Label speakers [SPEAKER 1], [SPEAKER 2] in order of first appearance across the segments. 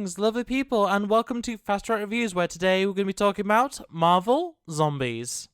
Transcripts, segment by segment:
[SPEAKER 1] Greetings, lovely people, and welcome to Fast Track Reviews, where today we're going to be talking about Marvel Zombies.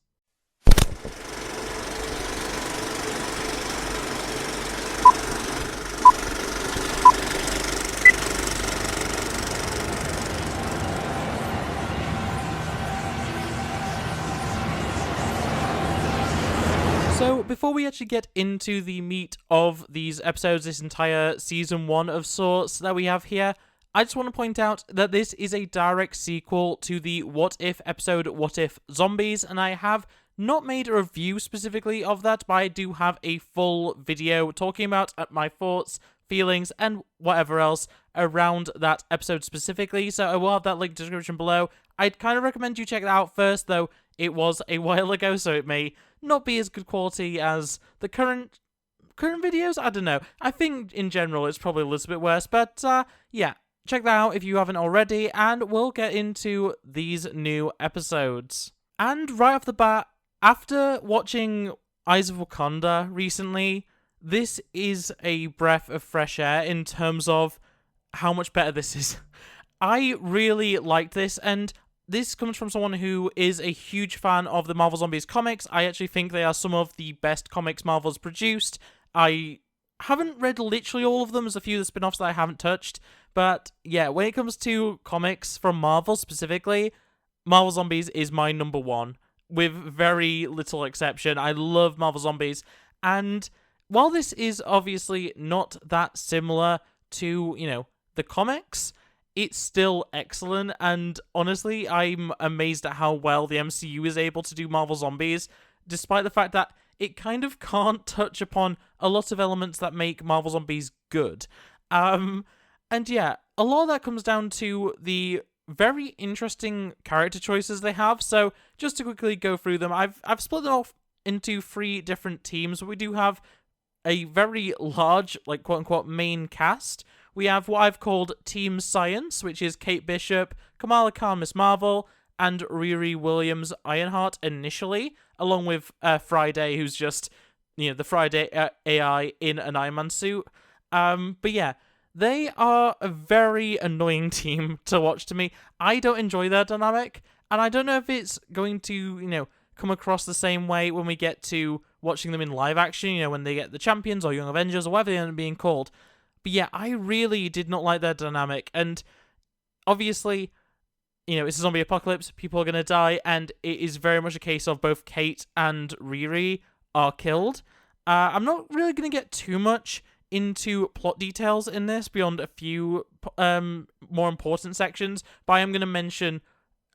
[SPEAKER 1] So, before we actually get into the meat of these episodes, this entire Season 1 of sorts that we have here, I just want to point out that this is a direct sequel to the What If episode What If Zombies, and I have not made a review specifically of that, but I do have a full video talking about my thoughts, feelings, and whatever else around that episode specifically, so I will have that link in the description below. I'd kind of recommend you check it out first, though it was a while ago, so it may not be as good quality as the current videos. I don't know. I think in general it's probably a little bit worse, but yeah, check that out if you haven't already, and we'll get into these new episodes. And right off the bat, after watching Eyes of Wakanda recently, this is a breath of fresh air in terms of how much better this is. I really liked this, and this comes from someone who is a huge fan of the Marvel Zombies comics. I actually think they are some of the best comics Marvel's produced. I haven't read literally all of them. There's a few of the spin-offs that I haven't touched. But yeah, when it comes to comics from Marvel specifically, Marvel Zombies is my number one, with very little exception. I love Marvel Zombies. And while this is obviously not that similar to, the comics, it's still excellent, and honestly, I'm amazed at how well the MCU is able to do Marvel Zombies, despite the fact that it kind of can't touch upon a lot of elements that make Marvel Zombies good. And yeah, a lot of that comes down to the very interesting character choices they have. So just to quickly go through them, I've split them off into 3 different teams. We do have a very large, quote-unquote, main cast. We have what I've called Team Science, which is Kate Bishop, Kamala Khan, Miss Marvel, and Riri Williams Ironheart initially, along with Friday, who's just, the Friday AI in an Iron Man suit. But yeah, they are a very annoying team to watch to me. I don't enjoy their dynamic, and I don't know if it's going to, come across the same way when we get to watching them in live action, when they get the Champions or Young Avengers or whatever they end up being called. But yeah, I really did not like their dynamic, and obviously, it's a zombie apocalypse, people are going to die, and it is very much a case of both Kate and Riri are killed. I'm not really going to get too much into plot details in this beyond a few more important sections, but I am going to mention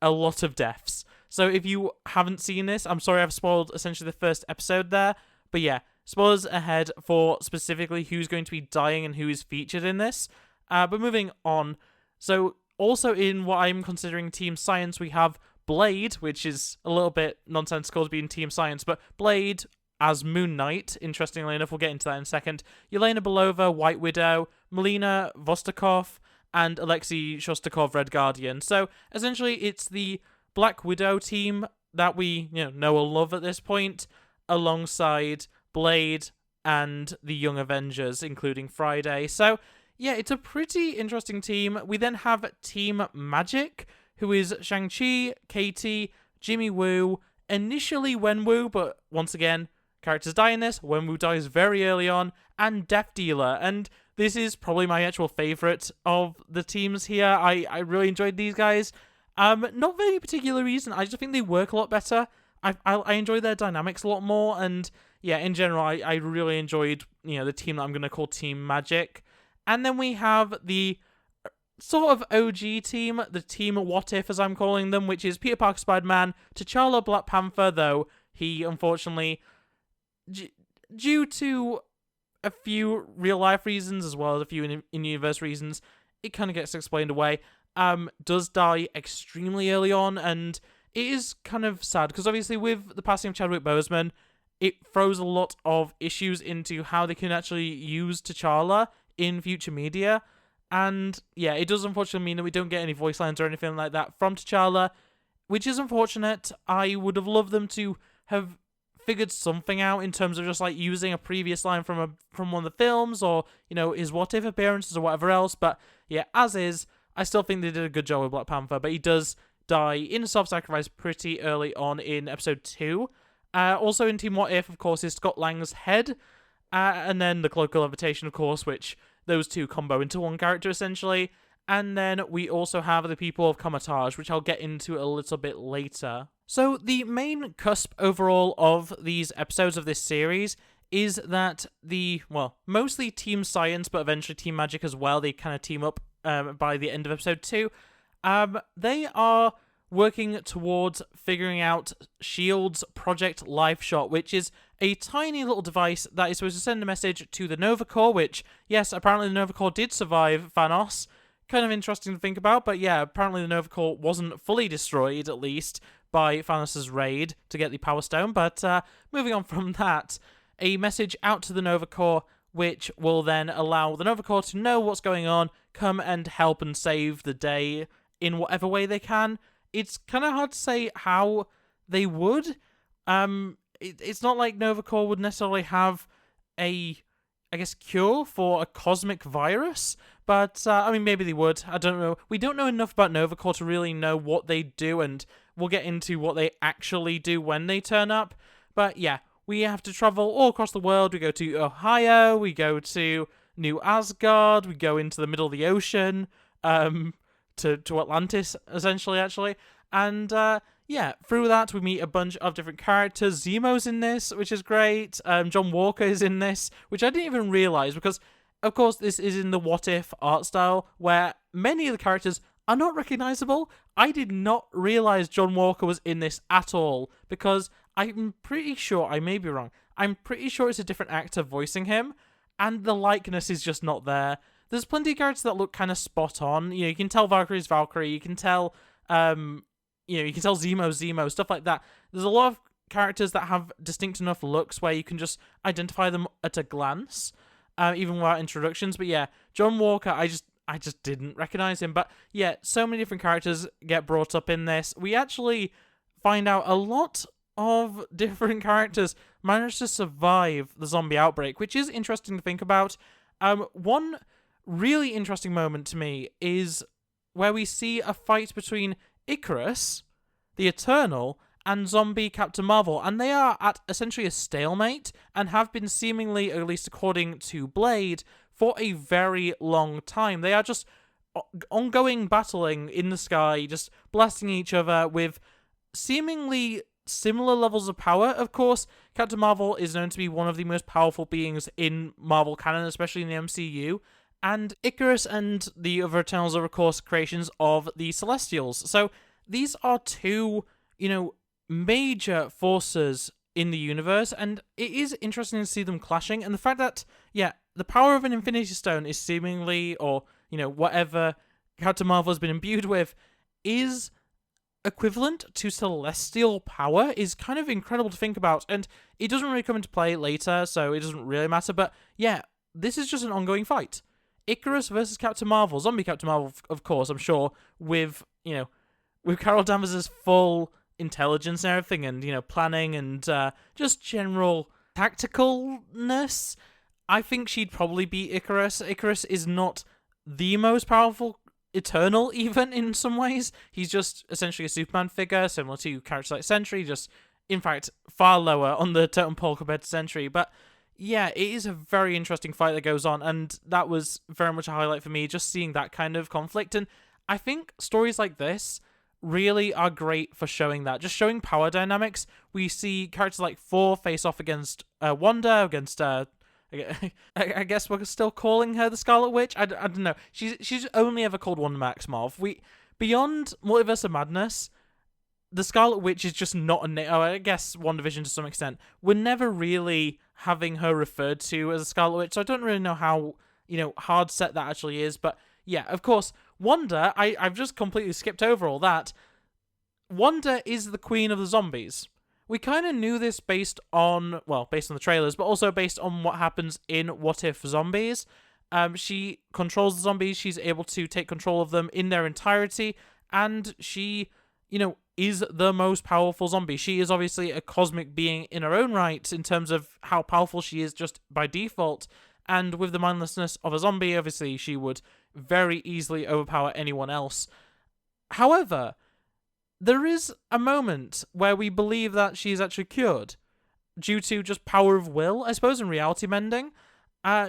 [SPEAKER 1] a lot of deaths. So if you haven't seen this, I'm sorry I've spoiled essentially the first episode there, but yeah, spoilers ahead for specifically who's going to be dying and who is featured in this. But moving on, so also in what I'm considering Team Science, we have Blade, which is a little bit nonsensical to be in Team Science, but Blade as Moon Knight, interestingly enough, we'll get into that in a second. Yelena Belova, White Widow, Melina Vostokov, and Alexei Shostakov, Red Guardian. So essentially it's the Black Widow team that we know and love at this point, alongside Blade and the Young Avengers, including Friday. So yeah, it's a pretty interesting team. We then have Team Magic, who is Shang-Chi, Katie, Jimmy Woo, initially Wenwu, but once again, characters die in this. Wenwu dies very early on, and Death Dealer. And this is probably my actual favourite of the teams here. I really enjoyed these guys. Not for any particular reason. I just think they work a lot better. I enjoy their dynamics a lot more, and yeah, in general, I really enjoyed, the team that I'm going to call Team Magic. And then we have the sort of OG team, the Team What If, as I'm calling them, which is Peter Parker, Spider-Man, T'Challa, Black Panther, though he, unfortunately, due to a few real-life reasons, as well as a few in-universe reasons, it kind of gets explained away, does die extremely early on, and it is kind of sad, because obviously with the passing of Chadwick Boseman, it throws a lot of issues into how they can actually use T'Challa in future media. And yeah, it does unfortunately mean that we don't get any voice lines or anything like that from T'Challa, which is unfortunate. I would have loved them to have figured something out in terms of just using a previous line from one of the films, or his What If appearances or whatever else. But yeah, as is, I still think they did a good job with Black Panther, but he does die in self-sacrifice pretty early on in episode 2. Also in Team What If, of course, is Scott Lang's head, and then the Cloak of Levitation, of course, which those two combo into one character, essentially. And then we also have the people of Kamatage, which I'll get into a little bit later. So the main cusp overall of these episodes of this series is that mostly Team Science, but eventually Team Magic as well, they kind of team up by the end of episode 2. They are working towards figuring out S.H.I.E.L.D.'s Project Life Shot, which is a tiny little device that is supposed to send a message to the Nova Corps, which, yes, apparently the Nova Corps did survive Thanos. Kind of interesting to think about, but yeah, apparently the Nova Corps wasn't fully destroyed, at least, by Thanos' raid to get the Power Stone. But moving on from that, a message out to the Nova Corps, which will then allow the Nova Corps to know what's going on, come and help and save the day in whatever way they can. It's kind of hard to say how they would. It's not like Nova Corps would necessarily have a, cure for a cosmic virus, but, maybe they would. I don't know. We don't know enough about Nova Corps to really know what they do, and we'll get into what they actually do when they turn up. But, yeah, we have to travel all across the world. We go to Ohio, we go to New Asgard, we go into the middle of the ocean, to Atlantis, essentially, actually. And, through that, we meet a bunch of different characters. Zemo's in this, which is great. John Walker is in this, which I didn't even realize, because, of course, this is in the What If art style, where many of the characters are not recognizable. I did not realize John Walker was in this at all, because I'm pretty sure, I may be wrong, I'm pretty sure it's a different actor voicing him, and the likeness is just not there. There's plenty of characters that look kind of spot on. You can tell Valkyrie's Valkyrie, you can tell, you can tell Zemo, stuff like that. There's a lot of characters that have distinct enough looks where you can just identify them at a glance, even without introductions. But yeah, John Walker, I just didn't recognize him. But yeah, so many different characters get brought up in this. We actually find out a lot of different characters managed to survive the zombie outbreak, which is interesting to think about. One really interesting moment to me is where we see a fight between Icarus, the Eternal, and zombie Captain Marvel, and they are at essentially a stalemate and have been seemingly, at least according to Blade, for a very long time. They are just ongoing battling in the sky, just blasting each other with seemingly similar levels of power. Of course, Captain Marvel is known to be one of the most powerful beings in Marvel canon, especially in the MCU, and Icarus and the other Eternals are, of course, creations of the Celestials. So these are two, major forces in the universe, and it is interesting to see them clashing. And the fact that, the power of an Infinity Stone is seemingly, or, whatever Captain Marvel has been imbued with, is equivalent to celestial power is kind of incredible to think about. And it doesn't really come into play later, so it doesn't really matter. But yeah, this is just an ongoing fight. Icarus versus Captain Marvel, zombie Captain Marvel, of course, I'm sure, with Carol Danvers' full intelligence and everything, and, planning and just general tacticalness. I think she'd probably be Icarus. Icarus is not the most powerful Eternal, even, in some ways. He's just essentially a Superman figure, similar to characters like Sentry, just, in fact, far lower on the totem pole compared to Sentry, but yeah, it is a very interesting fight that goes on, and that was very much a highlight for me, just seeing that kind of conflict. And I think stories like this really are great for showing that, just showing power dynamics. We see characters like Thor face off against Wanda, against I guess we're still calling her the Scarlet Witch. I don't know. She's only ever called Wanda Maximoff. Beyond Multiverse of Madness, the Scarlet Witch is just not a name. Oh, I guess WandaVision to some extent. We're never really having her referred to as a Scarlet Witch, so I don't really know how, hard set that actually is. But yeah, of course, Wanda, I've just completely skipped over all that. Wanda is the queen of the zombies. We kind of knew this based on the trailers, but also based on what happens in What If Zombies. She controls the zombies, she's able to take control of them in their entirety, and she, is the most powerful zombie. She is obviously a cosmic being in her own right in terms of how powerful she is just by default, and with the mindlessness of a zombie, obviously she would very easily overpower anyone else. However, there is a moment where we believe that she is actually cured due to just power of will, I suppose, in reality mending.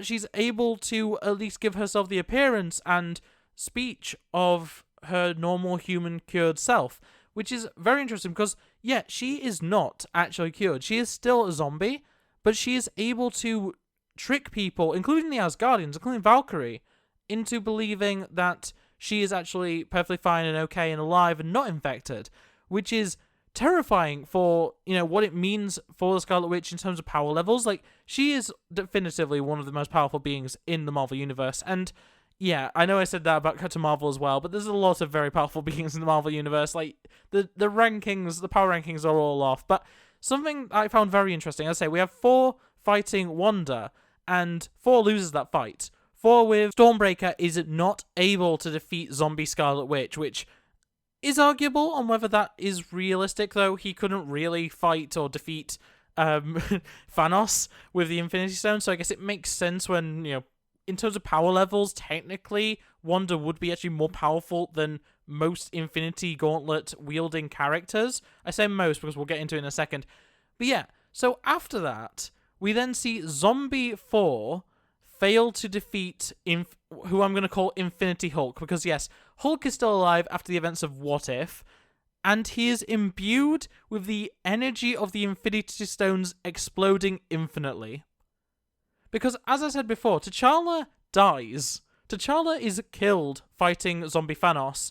[SPEAKER 1] She's able to at least give herself the appearance and speech of her normal human cured self, which is very interesting because, yeah, she is not actually cured. She is still a zombie, but she is able to trick people, including the Asgardians, including Valkyrie, into believing that she is actually perfectly fine and okay and alive and not infected, which is terrifying for, what it means for the Scarlet Witch in terms of power levels. Like, she is definitively one of the most powerful beings in the Marvel Universe, and yeah, I know I said that about Captain Marvel as well, but there's a lot of very powerful beings in the Marvel Universe. Like, the rankings, the power rankings are all off, but something I found very interesting, as I say, we have Thor fighting Wanda, and Thor loses that fight. Thor with Stormbreaker is not able to defeat zombie Scarlet Witch, which is arguable on whether that is realistic, though. He couldn't really fight or defeat Thanos with the Infinity Stone, so I guess it makes sense when, in terms of power levels, technically, Wanda would be actually more powerful than most Infinity Gauntlet wielding characters. I say most because we'll get into it in a second. But yeah, so after that, we then see Zombie 4 fail to defeat who I'm going to call Infinity Hulk, because yes, Hulk is still alive after the events of What If, and he is imbued with the energy of the Infinity Stones exploding infinitely. Because, as I said before, T'Challa dies. T'Challa is killed fighting zombie Thanos,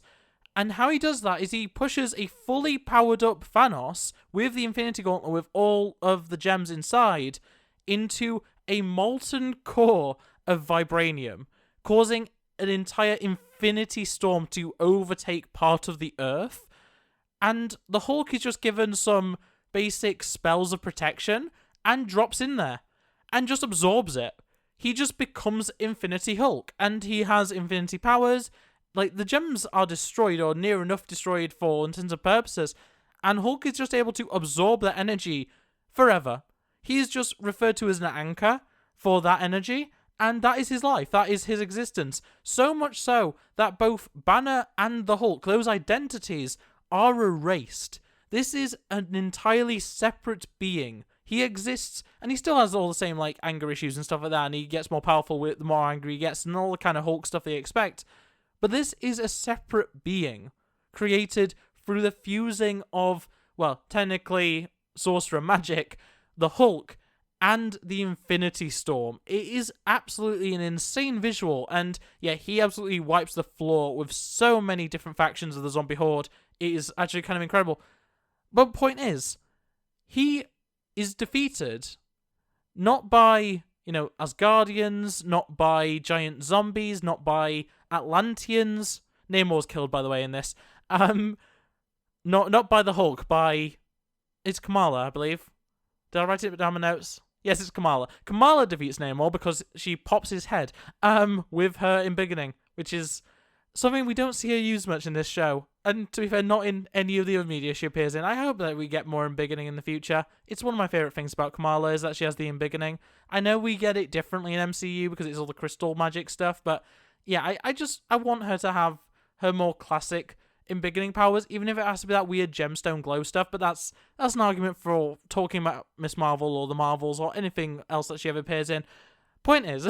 [SPEAKER 1] and how he does that is he pushes a fully powered up Thanos with the Infinity Gauntlet with all of the gems inside into a molten core of vibranium, causing an entire infinity storm to overtake part of the Earth. And the Hulk is just given some basic spells of protection and drops in there and just absorbs it. He just becomes Infinity Hulk, and he has infinity powers. Like, the gems are destroyed, or near enough destroyed for all intents and purposes, and Hulk is just able to absorb that energy forever. He is just referred to as an anchor for that energy, and that is his life, that is his existence. So much so that both Banner and the Hulk, those identities, are erased. This is an entirely separate being. He exists, and he still has all the same, anger issues and stuff like that, and he gets more powerful with the more angry he gets, and all the kind of Hulk stuff they expect. But this is a separate being, created through the fusing of, technically, sorcerer magic, the Hulk, and the Infinity Storm. It is absolutely an insane visual, and yeah, he absolutely wipes the floor with so many different factions of the zombie horde. It is actually kind of incredible. But point is, he is defeated not by, Asgardians, not by giant zombies, not by Atlanteans. Namor's killed, by the way, in this. Not by the Hulk, by... It's Kamala, I believe. Did I write it down my notes? Yes, it's Kamala. Kamala defeats Namor because she pops his head with her embiggening, which is something we don't see her use much in this show. And to be fair, not in any of the other media she appears in. I hope that we get more embiggening in the future. It's one of my favourite things about Kamala is that she has the embiggening. I know we get it differently in MCU because it's all the crystal magic stuff, but yeah, I want her to have her more classic embiggening powers, even if it has to be that weird gemstone glow stuff, but that's an argument for talking about Miss Marvel or the Marvels or anything else that she ever appears in. Point is,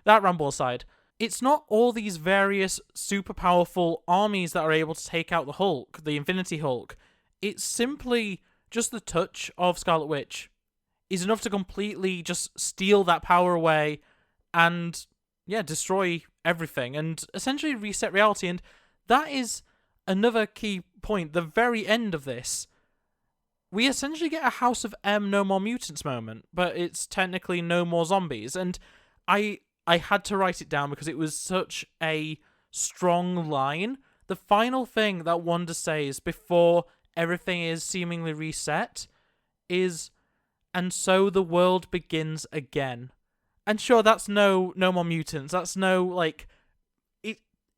[SPEAKER 1] that ramble aside, it's not all these various super powerful armies that are able to take out the Hulk, the Infinity Hulk. It's simply just the touch of Scarlet Witch is enough to completely just steal that power away and, yeah, destroy everything and essentially reset reality. And that is another key point. The very end of this, we essentially get a House of M No More Mutants moment, but it's technically no more zombies. And I had to write it down because it was such a strong line. The final thing that Wanda says before everything is seemingly reset is, "And so the world begins again." And sure, that's no more mutants. That's no,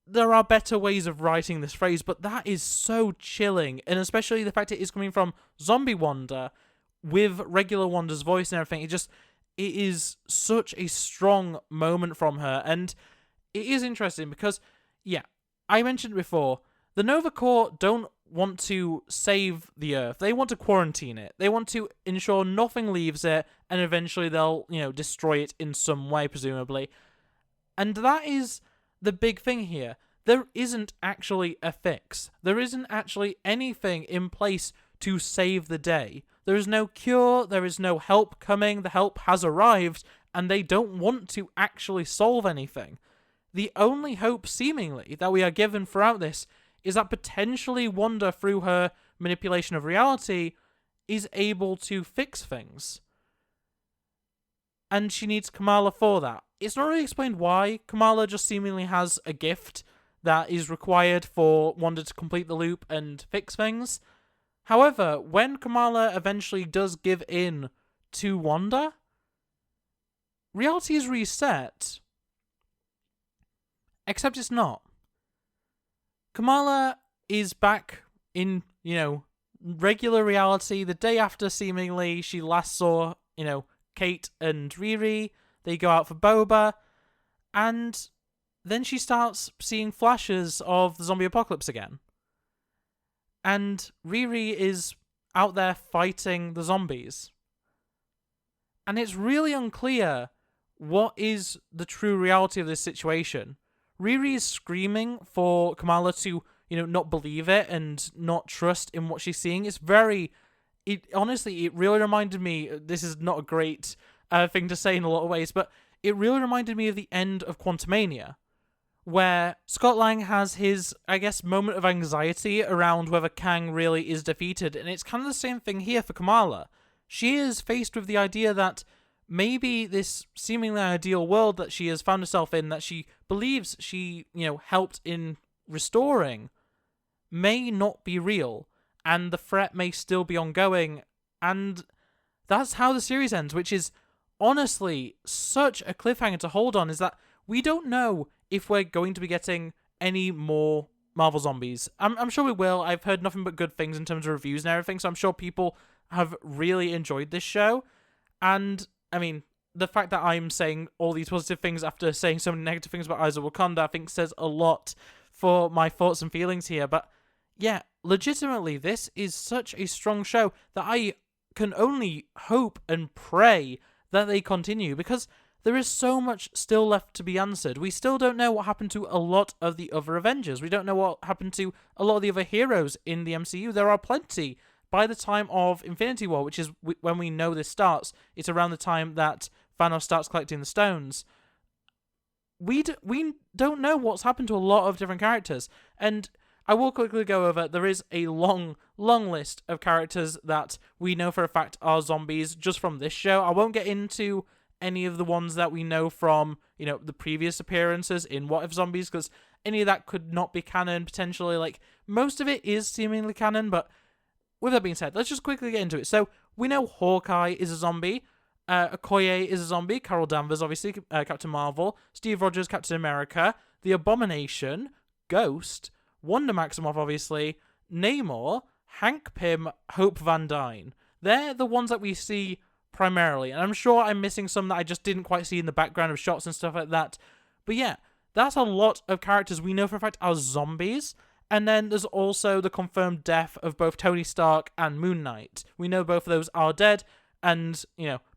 [SPEAKER 1] there are better ways of writing this phrase, but that is so chilling. And especially the fact it is coming from zombie Wanda with regular Wanda's voice and everything. it is such a strong moment from her, and it is interesting because, yeah, I mentioned before, the Nova Corps don't want to save the Earth. They want to quarantine it. They want to ensure nothing leaves it, and eventually they'll, destroy it in some way, presumably. And that is the big thing here. There isn't actually a fix. There isn't actually anything in place to save the day. There is no cure, there is no help coming, the help has arrived, and they don't want to actually solve anything. The only hope, seemingly, that we are given throughout this is that potentially Wanda, through her manipulation of reality, is able to fix things. And she needs Kamala for that. It's not really explained why. Kamala just seemingly has a gift that is required for Wanda to complete the loop and fix things. However, when Kamala eventually does give in to Wanda, reality is reset. Except it's not. Kamala is back in, regular reality the day after seemingly she last saw, Kate and Riri. They go out for boba, and then she starts seeing flashes of the zombie apocalypse again. And Riri is out there fighting the zombies. And it's really unclear what is the true reality of this situation. Riri is screaming for Kamala to, not believe it and not trust in what she's seeing. Honestly, it really reminded me, this is not a great thing to say in a lot of ways, but it really reminded me of the end of Quantumania, where Scott Lang has his, moment of anxiety around whether Kang really is defeated, and it's kind of the same thing here for Kamala. She is faced with the idea that maybe this seemingly ideal world that she has found herself in, that she believes she, helped in restoring, may not be real, and the threat may still be ongoing, and that's how the series ends, which is honestly such a cliffhanger to hold on, is that we don't know if we're going to be getting any more Marvel Zombies. I'm sure we will. I've heard nothing but good things in terms of reviews and everything, so I'm sure people have really enjoyed this show, and the fact that I'm saying all these positive things after saying so many negative things about Eyes of Wakanda, I think says a lot for my thoughts and feelings here. But yeah, legitimately, this is such a strong show that I can only hope and pray that they continue, because there is so much still left to be answered. We still don't know what happened to a lot of the other Avengers. We don't know what happened to a lot of the other heroes in the MCU. There are plenty. By the time of Infinity War, which is when we know this starts, it's around the time that Thanos starts collecting the stones. We don't know what's happened to a lot of different characters. And I will quickly go over, there is a long, long list of characters that we know for a fact are zombies just from this show. I won't get into any of the ones that we know from, the previous appearances in What If Zombies, because any of that could not be canon, potentially. Most of it is seemingly canon, but with that being said, let's just quickly get into it. So, we know Hawkeye is a zombie, Okoye is a zombie, Carol Danvers, obviously, Captain Marvel, Steve Rogers, Captain America, The Abomination, Ghost, Wanda Maximoff, obviously, Namor, Hank Pym, Hope Van Dyne. They're the ones that we see primarily, and I'm sure I'm missing some that I just didn't quite see in the background of shots and stuff like that. But yeah, that's a lot of characters we know for a fact are zombies. And then there's also the confirmed death of both Tony Stark and Moon Knight. We know both of those are dead, and,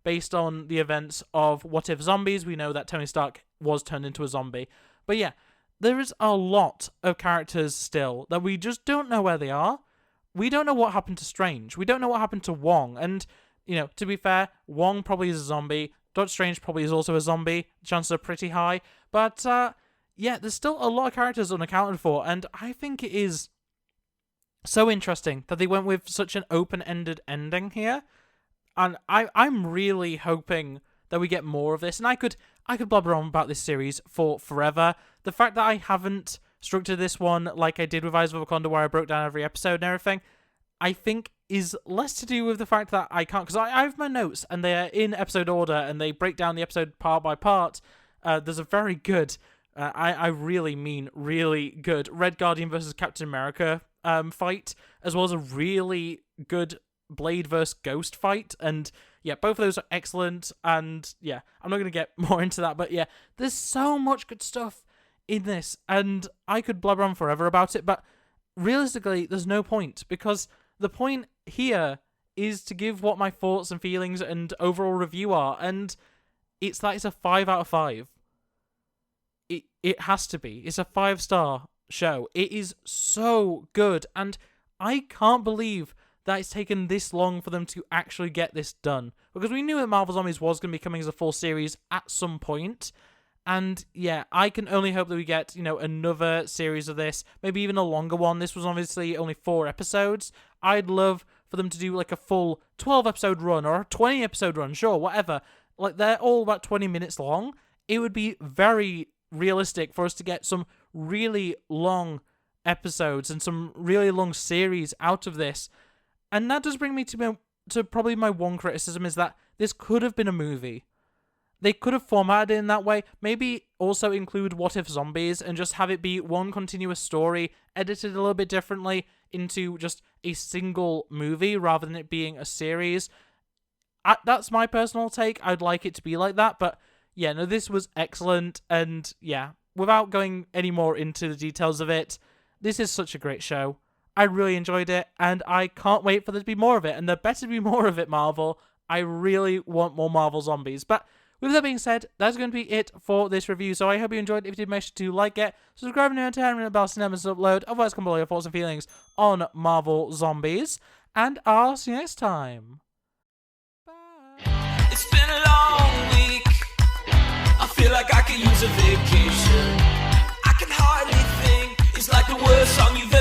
[SPEAKER 1] based on the events of What If Zombies, we know that Tony Stark was turned into a zombie. But yeah, there is a lot of characters still that we just don't know where they are. We don't know what happened to Strange. We don't know what happened to Wong. And, to be fair, Wong probably is a zombie. Doctor Strange probably is also a zombie. Chances are pretty high. But, yeah, there's still a lot of characters unaccounted for, and I think it is so interesting that they went with such an open-ended ending here, and I'm really hoping that we get more of this, and I could blabber on about this series for forever. The fact that I haven't structured this one like I did with Eyes of Wakanda, where I broke down every episode and everything, I think is less to do with the fact that I can't, because I have my notes, and they are in episode order, and they break down the episode part by part. There's a very good... I really mean really good Red Guardian versus Captain America fight, as well as a really good Blade versus Ghost fight. And yeah, both of those are excellent, and yeah, I'm not going to get more into that, but yeah, there's so much good stuff in this, and I could blabber on forever about it, but realistically, there's no point, because the point here is to give what my thoughts and feelings and overall review are, and it's that it's a 5 out of 5. It has to be. It's a 5-star show. It is so good, and I can't believe that it's taken this long for them to actually get this done, because we knew that Marvel Zombies was going to be coming as a full series at some point, and yeah, I can only hope that we get, another series of this, maybe even a longer one. This was obviously only 4 episodes. I'd love for them to do like a full 12-episode run or a 20-episode run, sure, whatever. Like, they're all about 20 minutes long. It would be very realistic for us to get some really long episodes and some really long series out of this. And that does bring me to probably my one criticism, is that this could have been a movie. They could have formatted it in that way. Maybe also include What If Zombies and just have it be one continuous story, edited a little bit differently into just a single movie rather than it being a series. That's my personal take. I'd like it to be like that, but yeah, no, this was excellent, and yeah, without going any more into the details of it, this is such a great show. I really enjoyed it, and I can't wait for there to be more of it, and there better be more of it, Marvel. I really want more Marvel Zombies. But with that being said, that's going to be it for this review, so I hope you enjoyed. If you did, make sure to like it, subscribe, and turn on the bell so never miss an upload. Otherwise, come below your thoughts and feelings on Marvel Zombies, and I'll see you next time. Bye. It's been a long week. I feel like I could use a vacation. I can hardly think. It's like the worst song you've